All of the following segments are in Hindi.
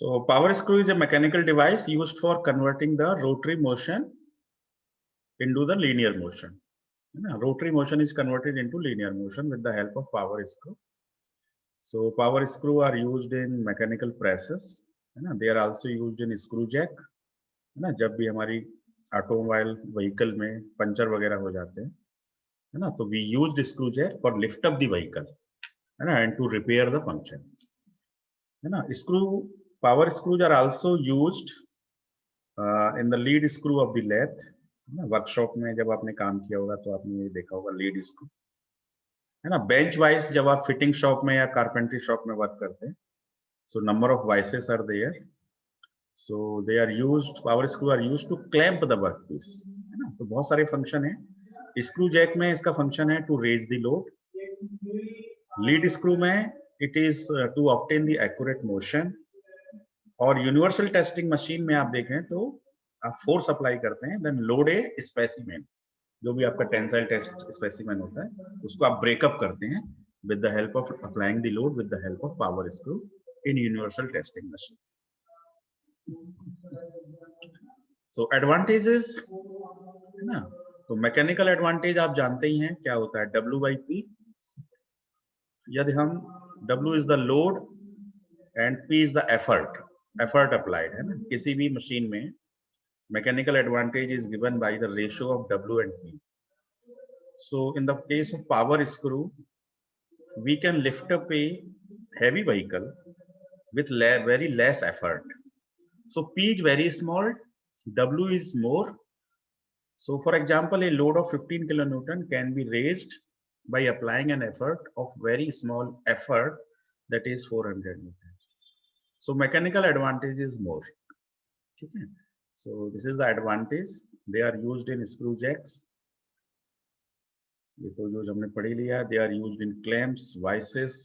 So power screw is a mechanical device used for converting the rotary motion into the linear motion. Rotary motion is converted into linear motion with the help of power screw. So power screw are used in mechanical presses. They are also used in screw jack. जब भी हमारी ऑटोमोबाइल व्हीकल में पंचर वगैरह हो जाते हैं, है ना, तो we used screw jack for lift up the vehicle, है ना, and to repair the function, है ना. Screw power screws are also used in the lead screw of the lathe. Workshop में जब आपने काम किया होगा तो आपने ये देखा होगा लीड स्क्रू, है ना. बेंच वाइज जब आप फिटिंग शॉप में या कारपेंट्री शॉप में वर्क करते हैं, so number of vices are there. So they are used, power screw are used to clamp the workpiece, है ना. तो बहुत सारे फंक्शन है. स्क्रू जैक में इसका फंक्शन है to raise the load. Lead screw में it is to obtain the accurate motion. और यूनिवर्सल टेस्टिंग मशीन में आप देखें तो आप फोर्स अप्लाई करते हैं, देन लोड ए स्पेसिमेन, जो भी आपका टेंसाइल टेस्ट स्पेसिमेन होता है, उसको आप ब्रेकअप करते हैं with the help of applying the load with the help of power screw in universal testing machine. So advantages, है ना. तो मैकेनिकल एडवांटेज आप जानते ही हैं क्या होता है, W/P. यदि हम W is the load and P is the effort applied, है ना. किसी भी मशीन में mechanical advantage is given by the ratio of W and P. So in the case of power screw, we can lift up a heavy vehicle with very less effort. So P is very small, W is more. So for example, a load of 15 kilonewton can be raised by applying an effort of very small effort, that is 400 newton. So mechanical advantage is more. Okay. So this is the advantage. They are used in screw jacks. ये तो जो हमने पढ़ी लिया. They are used in clamps, vices.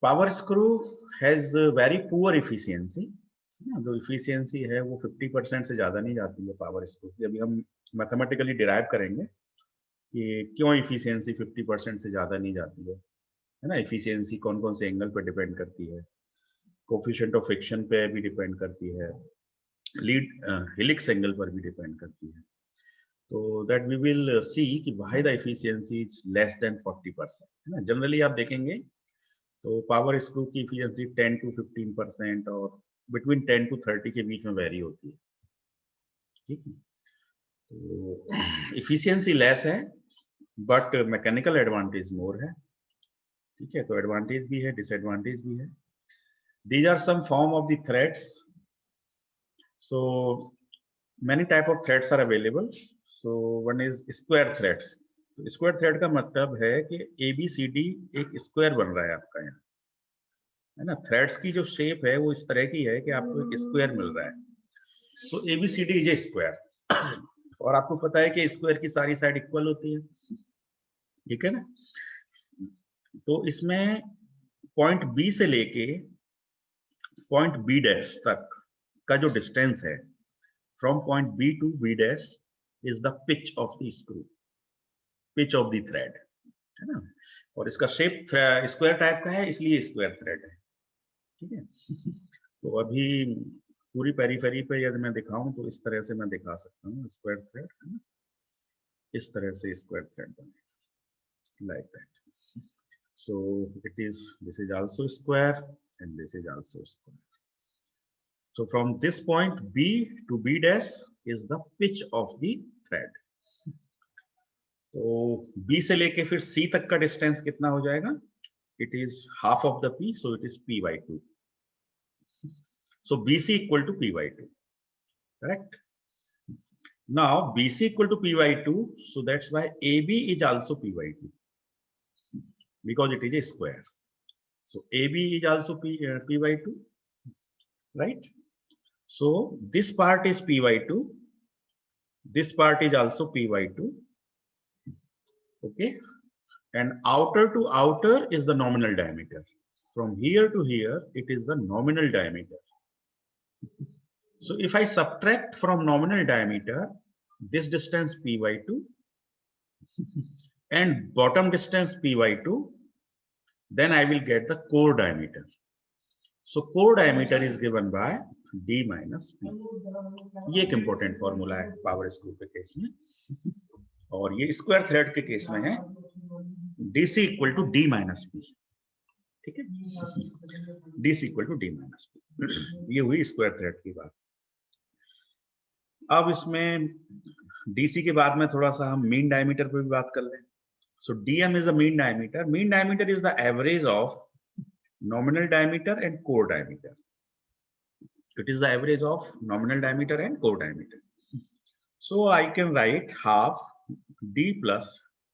Power screw has very poor efficiency. जो efficiency है वो 50% से ज्यादा नहीं जाती है पावर स्क्रू की. अभी हम मैथमेटिकली डिराइव करेंगे कि क्यों efficiency 50% से ज्यादा नहीं जाती है ना. efficiency कौन कौन से एंगल पर डिपेंड करती है, कोफिशिएंट ऑफ फ्रिक्शन पे भी डिपेंड करती है, लीड हेलिक्स एंगल पर भी डिपेंड करती है. तो दैट वी विल सी कि why the efficiency is less than 40%, है ना. जनरली आप देखेंगे तो पावर स्क्रू की इफिशियंसी 10 to 15% और बिटवीन 10 to 30 के बीच में वेरी होती है. ठीक है. तो इफिशियंसी लेस है बट मैकेनिकल एडवांटेज मोर है. ठीक है. तो एडवांटेज भी है, डिसएडवांटेज भी है. These are some form of the threads. So many type of threads are available. So one is square threads. Square thread का मतलब है कि ABCD एक स्क्वायर बन रहा है आपका यहाँ, है ना. थ्रेड्स की जो शेप है वो इस तरह की है कि आपको एक स्क्वायर मिल रहा है. तो ABCD इज ए स्क्वायर. और आपको पता है कि स्क्वायर की सारी साइड इक्वल होती है. ठीक है ना. तो इसमें पॉइंट B से लेके पॉइंट B डैश तक का जो डिस्टेंस है, from point B to B dash is the pitch of the screw, pitch of the thread, है ना. और इसका शेप स्क्वायर टाइप का है, इसलिए स्क्वायर थ्रेड है. ठीक है. तो अभी पूरी पेरीफेरी पे यदि मैं दिखाऊं तो इस तरह से मैं दिखा सकता हूँ स्क्वायर थ्रेड, है ना. इस तरह से स्क्वायर थ्रेड बने like that. So it is, this is also square and this is also square. So from this point B to B dash is the pitch of the thread. तो B से लेके फिर C तक का डिस्टेंस कितना हो जाएगा? It is half of the P, so it is P/2. So BC equal to P/2, correct? Now BC equal to P/2, so that's why AB is also P/2 because it is a square. So AB is also P/2, right? So this part is P/2. This part is also P/2. Okay. And outer to outer is the nominal diameter. From here to here, it is the nominal diameter. So if I subtract from nominal diameter this distance P/2 and bottom distance P/2, then I will get the core diameter. So core diameter is given bye d minus p। ये एक इंपॉर्टेंट फॉर्मूला है पावर स्क्रू के केस में, और ये स्क्वायर थ्रेड के केस में है dc equal to d minus p। ठीक है, dc equal to d minus p। ये हुई स्क्वायर थ्रेड की बात। अब इसमें dc के बाद में थोड़ा सा हम मीन डायमीटर पे भी बात कर लें। सो dm is the mean diameter. Mean diameter is the average of nominal diameter and core diameter. It is the average of nominal diameter and core diameter. So I can write half d plus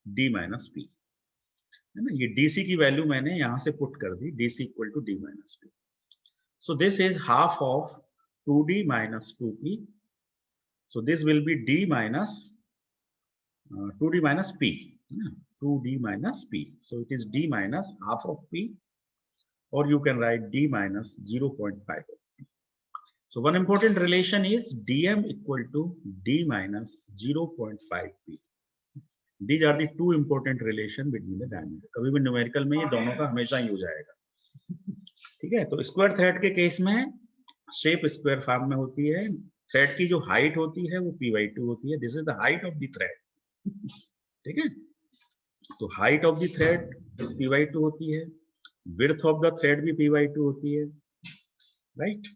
d minus p, है ना। ये dc की वैल्यू मैंने यहां से पुट कर दी, dc equal to d minus p. So this is half of 2d minus 2p. So this will be d minus 2d minus p, 2d minus p. So it is d minus half of p, or you can write d minus 0.5. So one important relation is dm equal to d minus 0.5p. These are the two important relation between the diameter. कभी भी न्यूमेरिकल में ये दोनों का हमेशा यूज आएगा। ठीक है, तो स्क्वायर थ्रेड के केस में शेप स्क्वायर फॉर्म में होती है। थ्रेड की जो हाइट होती है वो p/2 होती है। This is the height of the thread. ठीक है, तो height of the thread p/2 होती है, विड्थ ऑफ द थ्रेड भी p/2 होती है, राइट।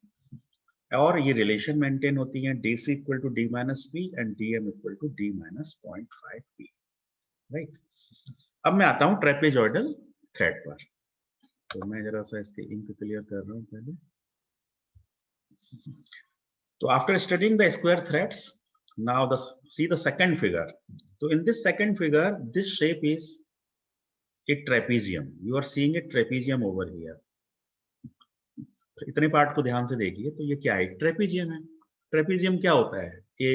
और ये रिलेशन मेंटेन होती है dc equal to d minus p and dm equal to d minus 0.5p, right. अब मैं आता हूं ट्रेपेजॉइडल थ्रेड पर। तो मैं जरा सा इसके इंक क्लियर कर रहा हूं पहले। तो after studying the square threads, now see the second figure. तो in this second figure, this shape is a trapezium. You are seeing a trapezium over here. इतने पार्ट को ध्यान से देखिए। तो ये क्या है? ट्रेपेजियम है। ट्रेपेजियम क्या होता है? A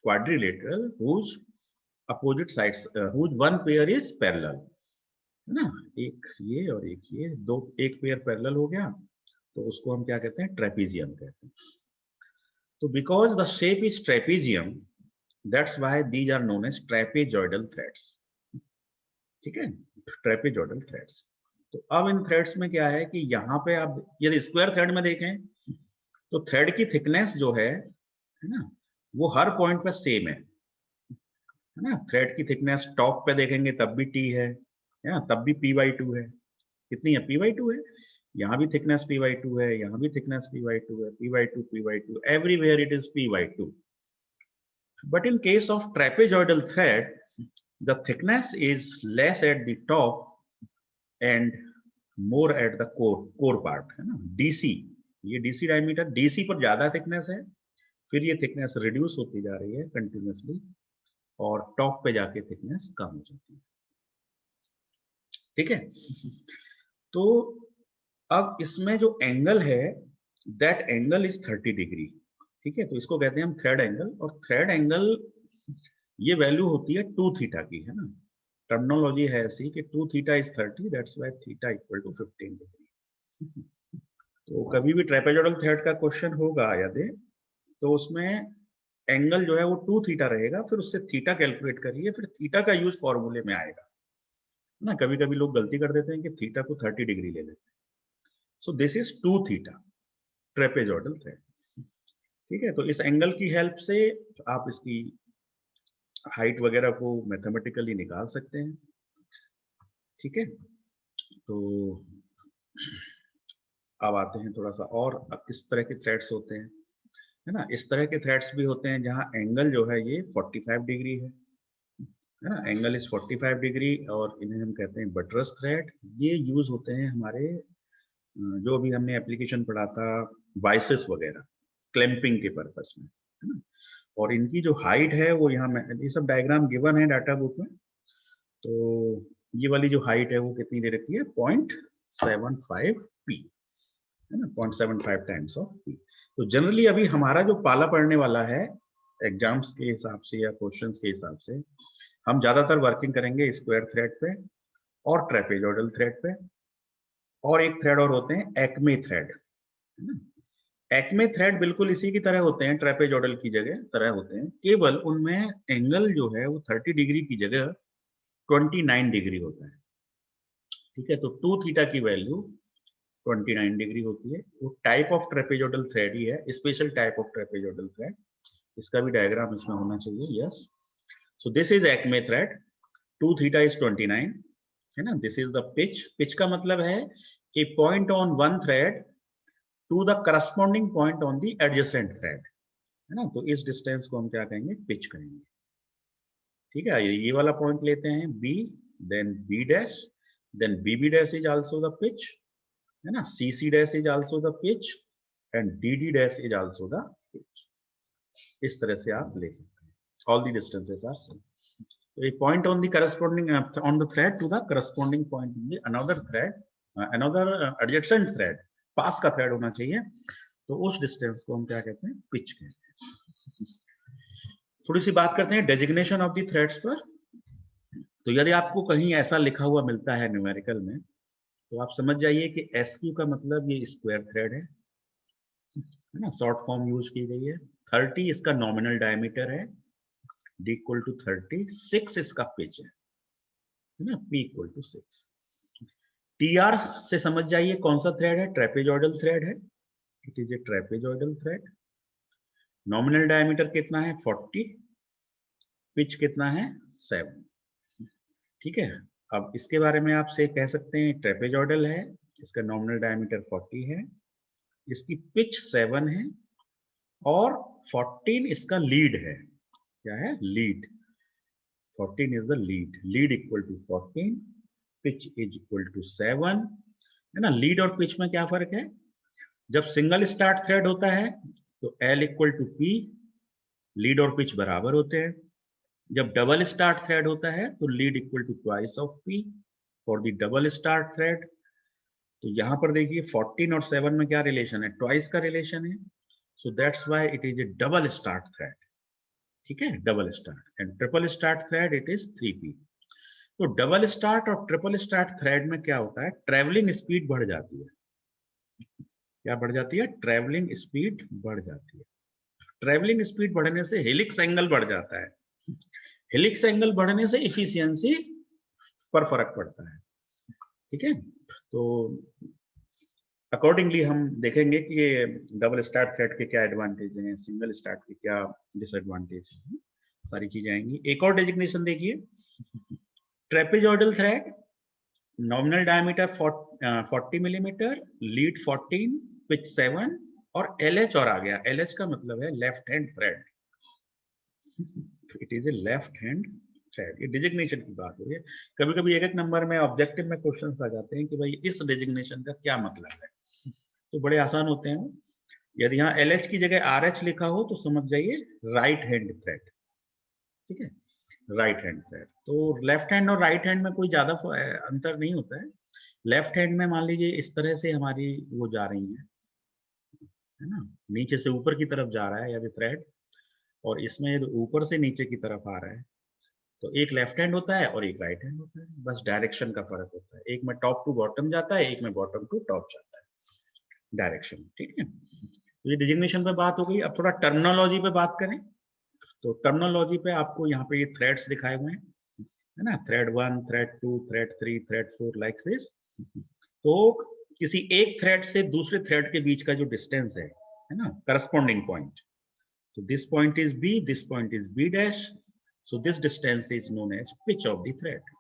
quadrilateral whose opposite sides, whose one pair is parallel, है ना। एक ये और एक ये, दो, एक पेयर पैरेलल हो गया, तो उसको हम क्या कहते हैं? ट्रेपेजियम कहते हैं। तो because the shape is trapezium, that's why these are known as trapezoidal threads. ठीक है, ट्रेपेजॉइडल थ्रेड्स। तो अब इन थ्रेड्स में क्या है कि यहाँ पे आप यदि स्क्वायर थ्रेड में देखें तो थ्रेड की थिकनेस जो है ना, वो हर पॉइंट पर सेम है ना। थ्रेड की थिकनेस टॉप पे देखेंगे तब भी t है ना, तब भी p/2 है। कितनी है? p/2 है। यहाँ भी थिकनेस p/2 है, यहाँ भी थिकनेस p/2 है, p/2, everywhere it is p/2। But in case of trapezoidal thread, the thickness is less at the top and more at the core part, है ना। DC, ये DC डायमीटर, DC पर ज्यादा थिकनेस है, फिर ये थिकनेस रिड्यूस होती जा रही है कंटिन्यूसली, और टॉप पे जाके थिकनेस कम हो जाती है। ठीक है, तो अब इसमें जो एंगल है, दैट एंगल इज 30 डिग्री। ठीक है, तो इसको कहते हैं हम थ्रेड एंगल। और थ्रेड एंगल ये वैल्यू होती है 2 थीटा की, है ना। टर्मिनोलॉजी है ऐसी कि 2 theta is 30, that's why theta equal to 15 degree. तो कभी भी ट्रेपेजॉइडल थ्रेड का क्वेश्चन होगा यदि, तो उसमें एंगल जो है वो 2 थीटा रहेगा, फिर उससे थीटा कैलकुलेट करिए, फिर थीटा का यूज फॉर्मूले में आएगा ना। कभी कभी लोग गलती कर देते हैं कि थीटा को 30 डिग्री ले लेते हैं। सो this is 2 theta trapezoidal thread. ठीक है, तो इस एंगल की हेल्प से आप इसकी हाइट वगैरह को मैथमेटिकली निकाल सकते हैं। ठीक है, तो अब आते हैं थोड़ा सा और, अब किस तरह के थ्रेड्स होते हैं, है ना। इस तरह के थ्रेड्स भी होते हैं जहां एंगल जो है ये 45 डिग्री है ना। एंगल इज 45 डिग्री, और इन्हें हम कहते हैं बटरस थ्रेड। ये यूज होते हैं हमारे जो भी हमने एप्लीकेशन पढ़ा था, वाइसेस वगैरह, क्लैंपिंग के पर्पस में, है ना। और इनकी जो हाइट है वो यहाँ, ये सब डायग्राम गिवन है डाटा बुक में। तो ये वाली जो हाइट है वो कितनी दे रखी है? 0.75 p, है ना, 0.75 टाइम्स ऑफ p। तो जनरली अभी हमारा जो पाला पड़ने वाला है एग्जाम्स के हिसाब से या क्वेश्चंस के हिसाब से, हम ज्यादातर वर्किंग करेंगे स्क्वायर थ्रेड पे और ट्रेपेजॉइडल थ्रेड पे, और एक थ्रेड और होते हैं एक्मे थ्रेड, है ना। एक्मे थ्रेड बिल्कुल इसी की तरह होते हैं, ट्रेपेजॉइडल की जगह तरह होते हैं, केवल उनमें एंगल जो है वो 30 डिग्री की जगह 29 डिग्री होता है। ठीक है, तो 2 थीटा की वैल्यू 29 डिग्री होती है। वो टाइप ऑफ ट्रेपेजोइडल थ्रेड ही है, special type of trapezoidal thread. इसका भी डायग्राम इसमें होना चाहिए। Yes, so this is acme thread, 2 theta is 29, है ना। This is the pitch. Pitch का मतलब है कि point on one thread to the corresponding point on the adjacent thread, है ना। तो इस डिस्टेंस को हम क्या कहेंगे, पिच कहेंगे। ठीक है, ये वाला पॉइंट लेते हैं B, then B dash, then B dash is also the pitch, है ना। C dash is also the pitch and D dash is also the pitch. इस तरह से आप ले सकते हैं। All the distances are same. तो a point on the corresponding on the thread to the corresponding point in the another thread, another adjacent thread, पास का थ्रेड होना चाहिए। तो उस डिस्टेंस को हम क्या कहते हैं, पिच कहते हैं। थोड़ी सी बात करते हैं डेजिग्नेशन ऑफ द थ्रेड्स पर। तो यदि आपको कहीं ऐसा लिखा हुआ मिलता है न्यूमेरिकल में, तो आप समझ जाइए कि SQ का मतलब ये स्क्वायर थ्रेड है ना। शॉर्ट फॉर्म यूज की गई है। 30 इसका नॉमिनल डायमीटर है, D इक्वल टू 30, 6 इसका पिच है ना, P इक्वल टू 6। TR से समझ जाइए कौन सा थ्रेड है, ट्रेपेजोइडल थ्रेड है। It is a trapezoidal thread. Nominal diameter कितना है, 40, पिच कितना है, 7। ठीक है, अब इसके बारे में आपसे कह सकते हैं ट्रेपेजोइडल है, इसका नॉमिनल डायमीटर 40 है, इसकी पिच 7 है और 14 इसका लीड है। क्या है, lead. 14 is the lead. Lead equal to 14, pitch is equal to 7, है ना। लीड और पिच में क्या फर्क है, जब सिंगल स्टार्ट थ्रेड होता है तो L equal to P, lead और पिच बराबर होते हैं। जब डबल स्टार्ट थ्रेड होता है तो lead equal to twice of P for the double start thread. तो यहां पर देखिए 14 और 7 में क्या रिलेशन है, ट्वाइस का रिलेशन है। So that's why it is A double start thread. ठीक है, double start. And triple start thread it is 3P। तो डबल स्टार्ट और ट्रिपल स्टार्ट थ्रेड में क्या होता है, ट्रेवलिंग स्पीड बढ़ जाती है। क्या बढ़ जाती है, ट्रेवलिंग स्पीड बढ़ जाती है। ट्रेवलिंग स्पीड बढ़ने से हेलिक्स एंगल बढ़ जाता है। हेलिक्स एंगल बढ़ने से इफिशियंसी पर फर्क पड़ता है। ठीक है, तो अकॉर्डिंगली हम देखेंगे कि ये डबल स्टार्ट थ्रेड के क्या एडवांटेज हैं, सिंगल स्टार्ट के क्या डिसएडवांटेज हैं, सारी चीजें आएंगी। एक और डेजिग्नेशन देखिए, trapezoidal thread, nominal diameter 40 millimetre, lead 14, pitch 7 और LH और आ गया। LH का मतलब है left hand thread. It is a left hand thread. ये डिजिग्नेशन की बात हो रही है। कभी कभी एक नंबर में ऑब्जेक्टिव में क्वेश्चंस आ जाते हैं कि भाई इस डिजिग्नेशन का क्या मतलब है, तो बड़े आसान होते हैं। यदि यहाँ LH की जगह RH लिखा हो तो समझ जाइए राइट हैंड थ्रेड। ठीक है, राइट हैंड थ्रेड। तो लेफ्ट हैंड और राइट हैंड में कोई ज्यादा अंतर नहीं होता है। लेफ्ट हैंड में मान लीजिए इस तरह से हमारी वो जा रही है ना, नीचे से ऊपर की तरफ जा रहा है या थ्रेड, और इसमें ऊपर से नीचे की तरफ आ रहा है। तो एक लेफ्ट हैंड होता है और एक राइट हैंड होता है, बस डायरेक्शन का फर्क होता है। एक में टॉप टू बॉटम जाता है, एक में बॉटम टू टॉप जाता है, डायरेक्शन। ठीक है, तो ये डिजिग्नेशन पे बात हो गई। अब थोड़ा टर्मिनोलॉजी पे बात करें। तो टर्मिनोलॉजी पे आपको यहाँ पे ये थ्रेड्स दिखाए हुए हैं, है ना, thread 1, thread 2, thread 3, thread 4, like this. तो किसी एक थ्रेड से दूसरे थ्रेड के बीच का जो डिस्टेंस है ना, corresponding point, so this point is B, this point is B dash, so this distance is known as pitch of the thread.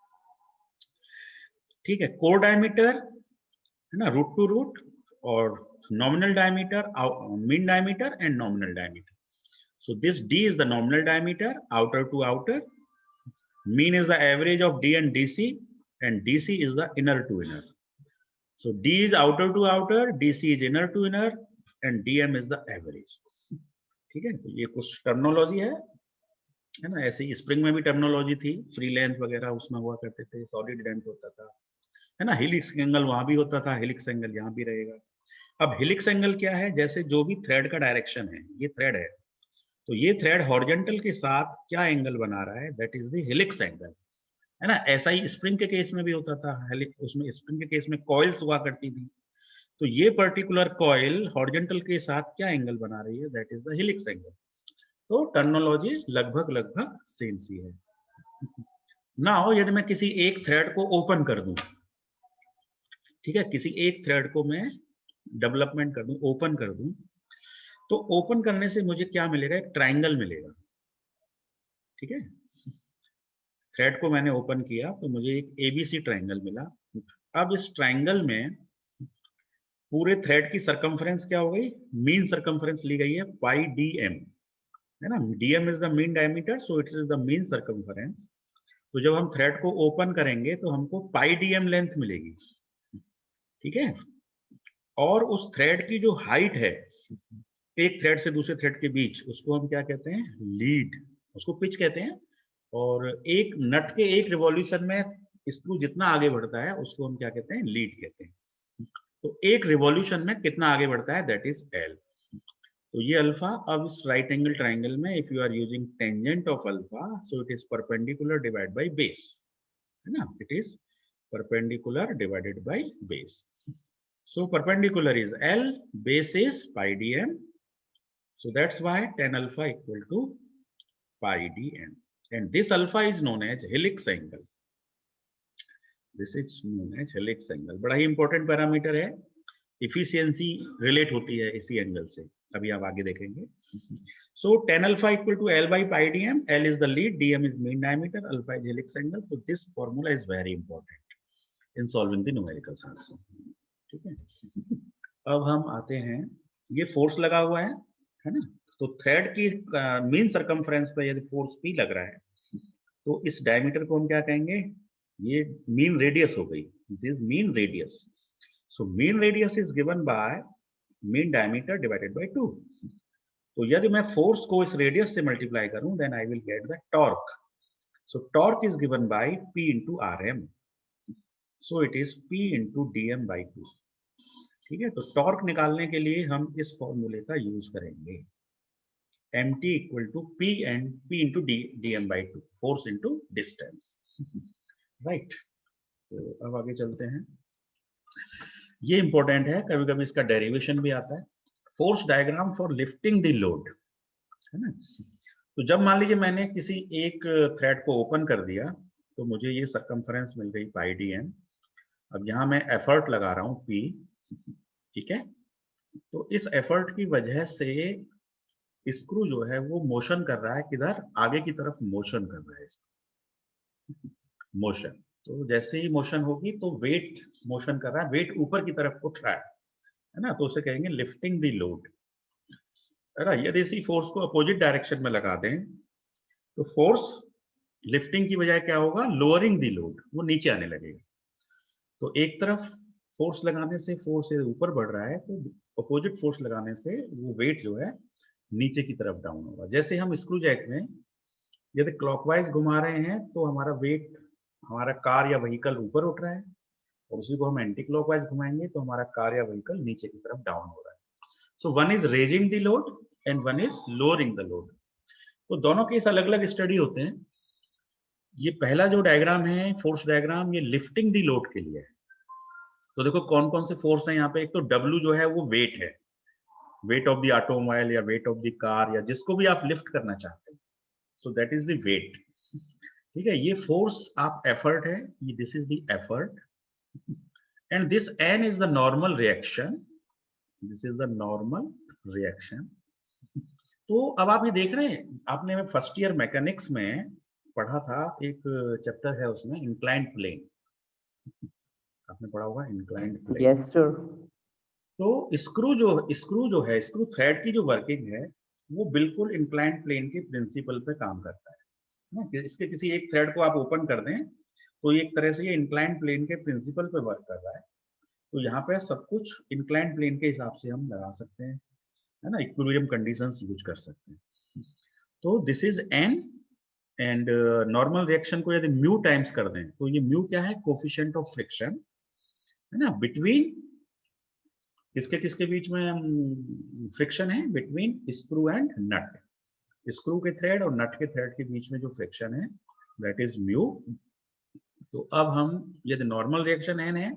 ठीक है, कोर डायमीटर है ना, रूट टू रूट, और nominal diameter, mean diameter and nominal diameter. So this D is the nominal diameter, outer to outer. Mean is the average of D and DC, and DC is the inner to inner. So D is outer to outer, DC is inner to inner, and DM is the average. ठीक है, तो ये कुछ टर्मिनोलॉजी है ना। ऐसे ही स्प्रिंग में भी टर्मिनोलॉजी थी, फ्री लेंथ वगैरह उसमें हुआ करते थे, सॉलिड लेंथ होता था, है ना। हेलिक्स एंगल वहां भी होता था, हेलिक्स एंगल यहाँ भी रहेगा। अब हेलिक्स एंगल क्या है, जैसे जो भी थ्रेड का डायरेक्शन है, ये थ्रेड है, तो ये थ्रेड हॉरिजॉन्टल के साथ क्या एंगल बना रहा है, that is the helix angle, है ना। ऐसा ही स्प्रिंग के केस में भी होता था, उसमें स्प्रिंग के केस में कॉइल्स हुआ करती थी, तो ये पर्टिकुलर कॉइल हॉरिजॉन्टल के साथ क्या एंगल बना रही है, that is the helix angle. तो टर्मिनोलॉजी लगभग लगभग सेम सी है। नाउ यदि मैं किसी एक थ्रेड को ओपन कर दूं, ठीक है, किसी एक थ्रेड को मैं डेवलपमेंट कर दूं, ओपन कर दूं, तो ओपन करने से मुझे क्या मिलेगा, एक ट्राइंगल मिलेगा। ठीक है, थ्रेड को मैंने ओपन किया तो मुझे एक एबीसी ट्राइंगल मिला। अब इस ट्राइंगल में पूरे थ्रेड की सरकमफ्रेंस क्या हो गई, मीन सरकमफ्रेंस ली गई है पाई डी एम, है ना। DM is the mean diameter, so it is the mean circumference. तो जब हम थ्रेड को ओपन करेंगे तो हमको पाई डीएम लेंथ मिलेगी। ठीक है, और उस थ्रेड की जो हाइट है एक थ्रेड से दूसरे थ्रेड के बीच, उसको हम क्या कहते हैं, लीड, उसको पिच कहते हैं। और एक नट के एक रिवॉल्यूशन में स्क्रू जितना आगे बढ़ता है उसको हम क्या कहते हैं, लीड कहते हैं। तो एक रिवॉल्यूशन में कितना आगे बढ़ता है, दैट इज एल। तो ये अल्फा। अब इस राइट एंगल ट्राइंगल में if you are using tangent of alpha, so it is perpendicular divide by base, है ना, it is perpendicular divided by base. So perpendicular is L, base is pi dm. So that's why tan alpha equal to pi dm. And this alpha is known as helix angle. This is known as helix angle. बड़ा ही important parameter है, efficiency relate होती है इसी एंगल से, अभी आप आगे देखेंगे। So tan alpha equal to L by pi dm. L is the lead, dm is mean diameter, alpha is helix angle. So this formula is very important in solving the numericals also. ठीक है, अब हम आते हैं, ये फोर्स लगा हुआ है ना। तो थ्रेड की मीन सरकमफ्रेंस पे यदि फोर्स P लग रहा है तो इस डायमीटर को हम क्या कहेंगे, ये मीन रेडियस हो गई, this mean radius. So mean radius is given bye mean diameter divided by 2। तो यदि मैं फोर्स को इस रेडियस से मल्टीप्लाई करूं, then I will get the torque. So torque is given by P into RM, so it is P into DM by 2। ठीक है, तो टॉर्क निकालने के लिए हम इस फॉर्मूले का यूज करेंगे, mt equal to P and P into DM by 2, force into distance, right. तो अब आगे चलते हैं, ये इंपॉर्टेंट है, कभी कभी इसका डेरिवेशन भी आता है। Force diagram for lifting the load, है ना। तो जब मान लीजिए मैंने किसी एक थ्रेड को ओपन कर दिया तो मुझे ये सरकमफ्रेंस मिल गई पाई dm। अब यहाँ मैं एफर्ट लगा रहा हूँ P, ठीक है। तो इस एफर्ट की वजह से स्क्रू जो है वो मोशन कर रहा है, किधर, आगे की तरफ मोशन कर रहा है, मोशन। तो जैसे ही मोशन होगी तो वेट मोशन कर रहा है, वेट ऊपर की तरफ उठ रहा है ना, तो उसे कहेंगे लिफ्टिंग द लोड, है ना। यदि इसी फोर्स को अपोजिट डायरेक्शन में लगा दें तो फोर्स लिफ्टिंग की बजाय क्या होगा, लोअरिंग द लोड, वो नीचे आने लगेगा। तो एक तरफ फोर्स लगाने से फोर्स ऊपर बढ़ रहा है, तो अपोजिट फोर्स लगाने से वो वेट जो है नीचे की तरफ डाउन होगा। जैसे हम स्क्रू जैक में यदि क्लॉकवाइज घुमा रहे हैं तो हमारा वेट, हमारा कार या व्हीकल ऊपर उठ रहा है, और उसी को हम एंटी क्लॉकवाइज घुमाएंगे तो हमारा कार या व्हीकल नीचे की तरफ डाउन हो रहा है। सो one is raising the load and one is lowering the load. तो दोनों केस अलग अलग स्टडी होते हैं। ये पहला जो डायग्राम है, फोर्स डायग्राम, ये लिफ्टिंग द लोड के लिए है। तो देखो कौन कौन से फोर्स है यहाँ पे। एक तो W जो है वो वेट है, वेट ऑफ द ऑटोमोबाइल या वेट ऑफ द कार, या जिसको भी आप लिफ्ट करना चाहते हैं, so that is the weight. ठीक है, ये फोर्स आप एफर्ट है, ये this is the effort, and this N is the normal reaction, this is the normal reaction. तो अब आप ये देख रहे हैं, आपने फर्स्ट ईयर मैकेनिक्स में पढ़ा था, एक चैप्टर है उसमें इंक्लाइंड प्लेन, आपने पढ़ा होगा इंक्लाइंड प्लेन। Yes sir. तो स्क्रू जो है, स्क्रू थ्रेड की जो वर्किंग है वो बिल्कुल इंक्लाइंड प्लेन के प्रिंसिपल पे काम करता है ना। इसके किसी एक थ्रेड को आप ओपन कर दें तो एक तरह से ये इंक्लाइंड प्लेन के प्रिंसिपल पे वर्क कर रहा है। तो यहाँ पे सब कुछ इंक्लाइंड प्लेन के हिसाब से हम लगा सकते हैं, है ना, इक्विलिब्रियम कंडीशंस यूज कर सकते हैं। तो this is N, and normal reaction को यदि म्यू टाइम्स कर दें तो ये म्यू क्या है, कोफिशिएंट ऑफ फ्रिक्शन, है ना, बिटवीन किसके किसके बीच में फ्रिक्शन है, between screw and nut, screw के थ्रेड और नट के थ्रेड के बीच में जो फ्रिक्शन है दैट इज म्यू। तो अब हम यदि नॉर्मल रिएक्शन N है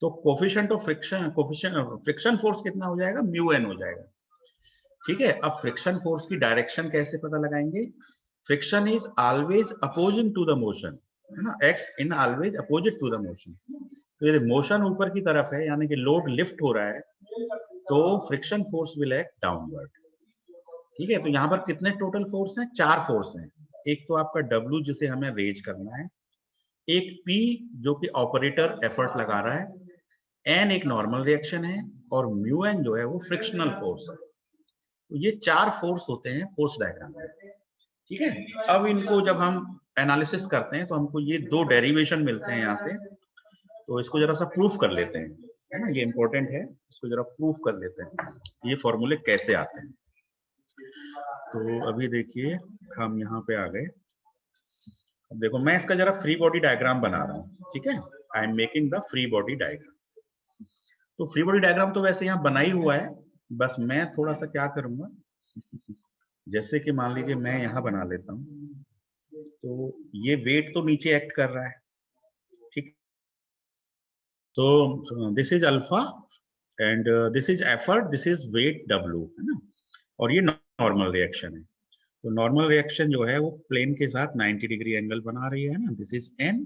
तो कोफिशिएंट ऑफ फ्रिक्शन फोर्स कितना हो जाएगा, म्यू N हो जाएगा। ठीक है, अब फ्रिक्शन फोर्स की डायरेक्शन कैसे पता लगाएंगे, friction is always opposing to the motion, है ना, act in always opposite to the motion. तो यदि मोशन ऊपर की तरफ है यानी कि लोड लिफ्ट हो रहा है तो friction force will act downward. ठीक है, तो यहाँ पर कितने टोटल फोर्स हैं? 4 फोर्स हैं। एक तो आपका W जिसे हमें रेज करना है, एक P जो कि ऑपरेटर एफर्ट लगा रहा है, N एक नॉर्मल रिएक्शन है, और म्यू N जो है वो फ्रिक्शनल फोर्स है। तो ये 4 फोर्स होते हैं फोर्स डायग्राम में। ठीक है, अब इनको जब हम एनालिसिस करते हैं तो हमको ये 2 डेरिवेशन मिलते हैं यहाँ से। तो इसको जरा सा प्रूफ कर लेते हैं, है ना, ये इंपॉर्टेंट है, इसको जरा प्रूफ कर लेते हैं ये फॉर्मूले कैसे आते हैं। तो अभी देखिए हम यहाँ पे आ गए। अब देखो मैं इसका जरा फ्री बॉडी डायग्राम बना रहा हूँ। ठीक है, I am making the free body diagram. तो फ्री बॉडी डायग्राम तो वैसे यहाँ बना ही हुआ है, बस मैं थोड़ा सा क्या करूंगा, जैसे कि मान लीजिए मैं यहाँ बना लेता हूँ, तो ये वेट तो नीचे एक्ट कर रहा है। ठीक, तो this is alpha and this is effort, this is weight W, है ना, और ये नॉर्मल रिएक्शन है। तो नॉर्मल रिएक्शन जो है वो प्लेन के साथ 90 डिग्री एंगल बना रही है ना, दिस इज N,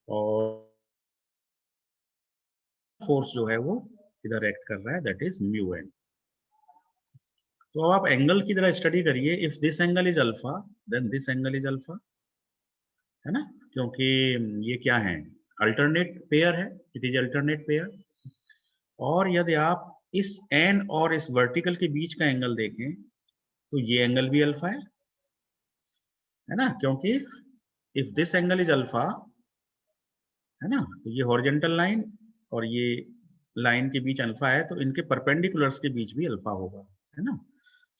और फोर्स जो है वो इधर एक्ट कर रहा है, दैट इज म्यू N। तो अब आप एंगल की तरह स्टडी करिए, if this angle is alpha then this angle is alpha, है ना, क्योंकि ये क्या है, अल्टरनेट पेयर है, इट इज अल्टरनेट पेयर। और यदि आप इस N और इस वर्टिकल के बीच का एंगल देखें तो ये एंगल भी अल्फा है ना, क्योंकि if this angle is alpha, है ना, तो ये हॉरिजॉन्टल लाइन और ये लाइन के बीच अल्फा है, तो इनके परपेंडिकुलर्स के बीच भी अल्फा होगा, है ना।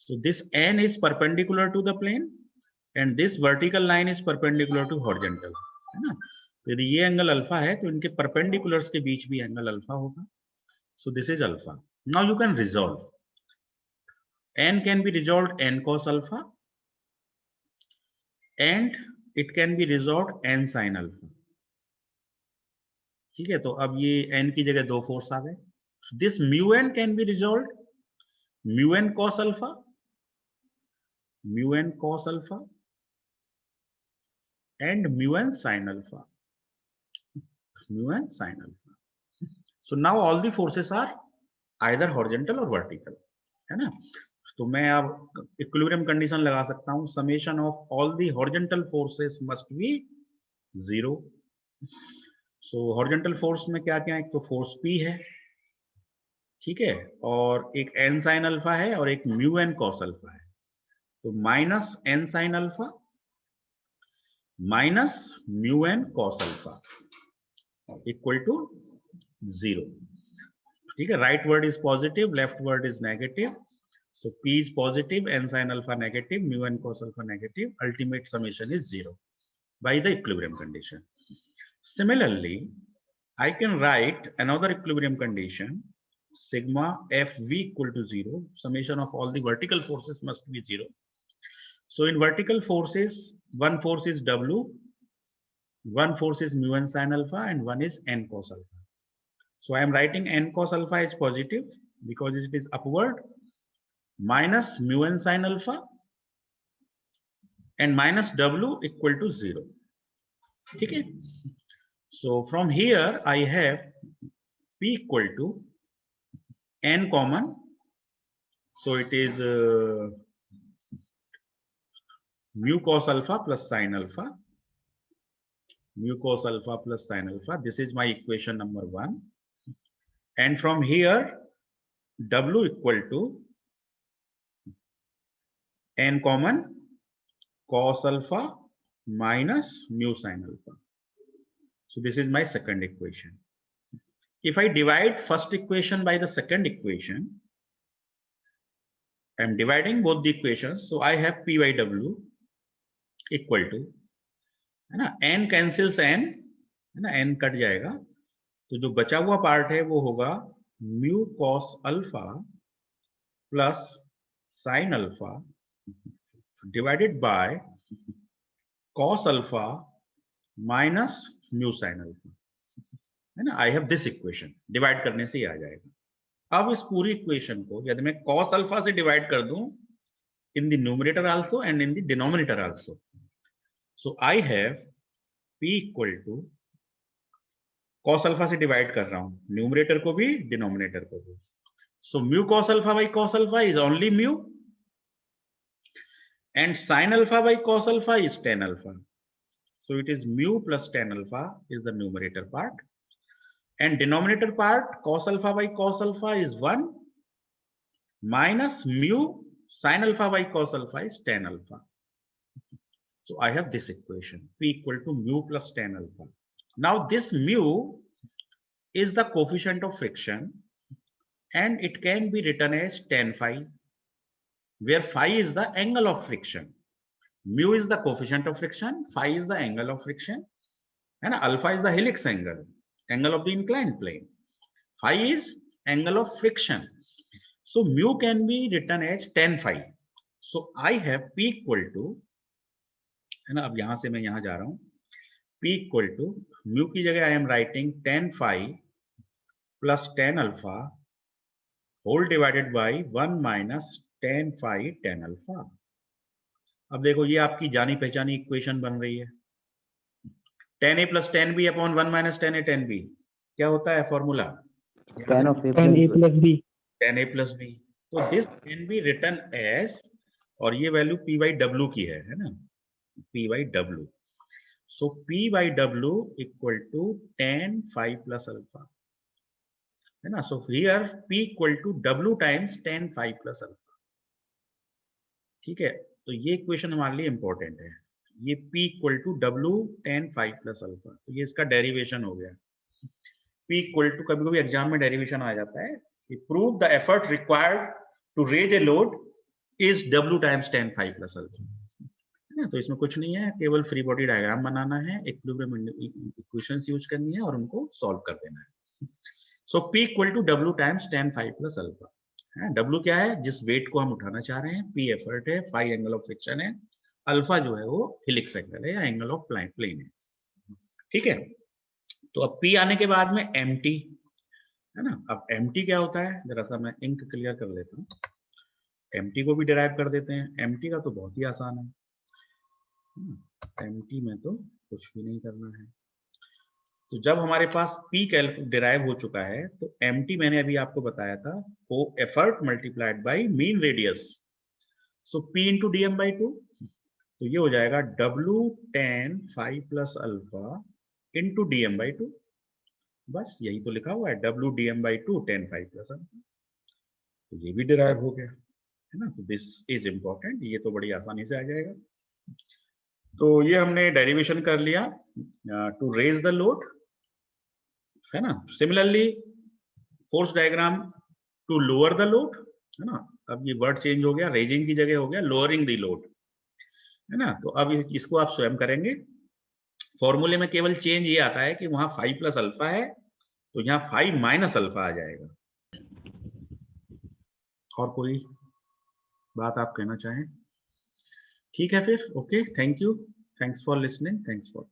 So this N is perpendicular to the plane and this vertical line is perpendicular to horizontal, है ना। तो यदि ये एंगल अल्फा है तो इनके परपेंडिकुलर्स के बीच भी एंगल अल्फा होगा। सो this is alpha. Now you can resolve, N can be resolved N cos alpha and it can be resolved N sin alpha। ठीक है, तो अब ये N की जगह 2 फोर्स आ गए। This mu N can be resolve mu N cos alpha, mu N cos alpha and mu N sin alpha, mu N sin alpha। So now all the forces are either horizontal or vertical, है ना। तो मैं अब इक्विलिब्रियम कंडीशन लगा सकता हूं, summation of all the horizontal forces must be 0। So horizontal force में क्या क्या है, एक तो फोर्स P है, ठीक है, और एक N sin अल्फा है और एक म्यू N cos अल्फा है। तो minus N sin alpha minus mu N cos alpha equal to 0। ठीक है, rightward is positive, leftward is negative. So P is positive, N sin alpha negative, mu N cos alpha negative. Ultimate summation is 0 by the equilibrium condition. Similarly, I can write another equilibrium condition, sigma Fv equal to 0. Summation of all the vertical forces must be 0. So in vertical forces, one force is W, one force is mu N sin alpha, and one is N cos alpha. So I am writing N cos alpha is positive because it is upward, minus mu N sin alpha and minus W equal to 0. ठीक है, so from here I have P equal to N common, so it is mu cos alpha plus sin alpha, mu cos alpha plus sin alpha. This is my equation number 1, and from here W equal to N common cos alpha minus mu sin alpha. So this is my second equation. If I divide first equation by the second equation, I am dividing both the equations, so I have P by W equal to, है ना, N cancels N, है ना, N कट जाएगा, तो जो बचा हुआ पार्ट है वो होगा mu cos alpha plus sin alpha divided by cos alpha minus mu sin alpha, है ना। I have this equation, divide करने से ही आ जाएगा। अब इस पूरी इक्वेशन को यदि मैं cos अल्फा से डिवाइड कर दूं in the numerator also and in the denominator also, so I have P equal to cos alpha से डिवाइड कर रहा हूं, न्यूमरेटर को भी डिनोमिनेटर को भी। So mu cos alpha by cos alpha is only mu, and sin alpha by cos alpha is tan alpha. So it is mu plus tan alpha is the numerator part, and denominator part cos alpha by cos alpha is 1 minus mu sin alpha by cos alpha is tan alpha. So I have this equation, P equal to mu plus tan alpha. Now this mu is the coefficient of friction, and it can be written as tan phi, where phi is the angle of friction. Mu is the coefficient of friction, phi is the angle of friction, and alpha is the helix angle, angle of the inclined plane. Phi is angle of friction. So mu can be written as tan phi. So I have P equal to, है ना, अब यहां से मैं यहां जा रहा हूं, P equal to mu की जगह I am writing tan phi plus tan alpha whole divided by 1 minus tan phi tan alpha. अब देखो ये आपकी जानी पहचानी इक्वेशन बन रही है, tan a plus tan b upon 1 minus tan a tan b क्या होता है formula? tan a plus b. tan a plus b. तो this can be written as, और ये वैल्यू p by w की है ना, p by w. So p by w equal to tan phi plus alpha, है ना. So here p equal to w times tan phi plus alpha. ठीक है, तो ये इक्वेशन हमारे लिए इंपॉर्टेंट है, ये p equal to w tan phi plus alpha. तो ये इसका डेरिवेशन हो गया. p इक्वल टू, कभी कभी एग्जाम में डेरिवेशन आ जाता है, prove the effort required to raise a load is w times tan phi plus alpha. है ना, तो इसमें कुछ नहीं है, केवल फ्री बॉडी डायग्राम बनाना है, इक्विलिब्रियम इक्वेशंस यूज करनी है और उनको सॉल्व कर देना है. So p equal to w times tan phi plus alpha. W क्या है? जिस वेट को हम उठाना चाह रहे हैं, P एफर्ट है, phi एंगल ऑफ फ्रिक्शन है, अल्फा जो है वो हेलिक्स एंगल है या एंगल ऑफ प्लेन है. ठीक है, तो अब P आने के बाद में mt, है ना. अब mt क्या होता है, जरा सा मैं इंक क्लियर कर लेता हूँ. mt को भी डिराइव कर देते हैं. mt का तो बहुत ही आसान है, mt में तो कुछ भी नहीं करना है. तो जब हमारे पास P डिराइव हो चुका है, तो mt मैंने अभी आपको बताया था, वो effort multiplied by mean radius. So P into dm by 2, तो ये हो जाएगा w tan phi plus alpha into dm by 2. बस यही तो लिखा हुआ है, w dm by 2 tan phi plus alpha. तो ये भी डिराइव हो गया, है ना. तो दिस इज इंपॉर्टेंट, ये तो बड़ी आसानी से आ जाएगा. तो ये हमने डेरिवेशन कर लिया टू रेज द लोड, है ना. Similarly force diagram to lower the load, है ना. अब ये वर्ड चेंज हो गया, रेजिंग की जगह हो गया लोअरिंग द लोड, है ना. तो अब इसको आप स्वयं करेंगे. फॉर्मूले में केवल चेंज ये आता है कि वहां फाई प्लस अल्फा है, तो यहाँ फाई माइनस अल्फा आ जाएगा. और कोई बात आप कहना चाहें? ठीक है फिर, okay, thank you, thanks for listening, thanks for